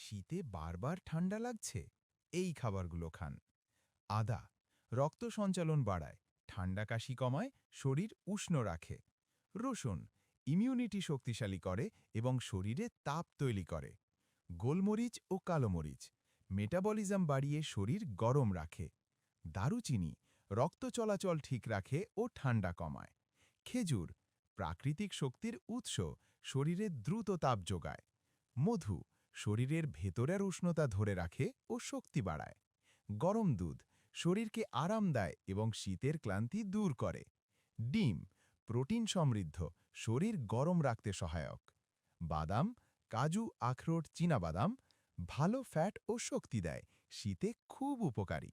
শীতে বারবার ঠান্ডা লাগছে? এই খাবারগুলো খান। আদা রক্ত সঞ্চালন বাড়ায়, ঠান্ডা কাশি কমায়, শরীর উষ্ণ রাখে। রসুন ইমিউনিটি শক্তিশালী করে এবং শরীরে তাপ তৈরি করে। গোলমরিচ ও কালোমরিচ মেটাবলিজম বাড়িয়ে শরীর গরম রাখে। দারুচিনি রক্ত চলাচল ঠিক রাখে ও ঠান্ডা কমায়। খেজুর প্রাকৃতিক শক্তির উৎস, শরীরে দ্রুত তাপ যোগায়। মধু শরীরের ভেতরের উষ্ণতা ধরে রাখে ও শক্তি বাড়ায়। গরম দুধ শরীরকে আরাম দেয় এবং শীতের ক্লান্তি দূর করে। ডিম প্রোটিন সমৃদ্ধ, শরীর গরম রাখতে সহায়ক। বাদাম কাজু, আখরোট, চীনাবাদাম ভালো ফ্যাট ও শক্তি দেয়, শীতে খুব উপকারী।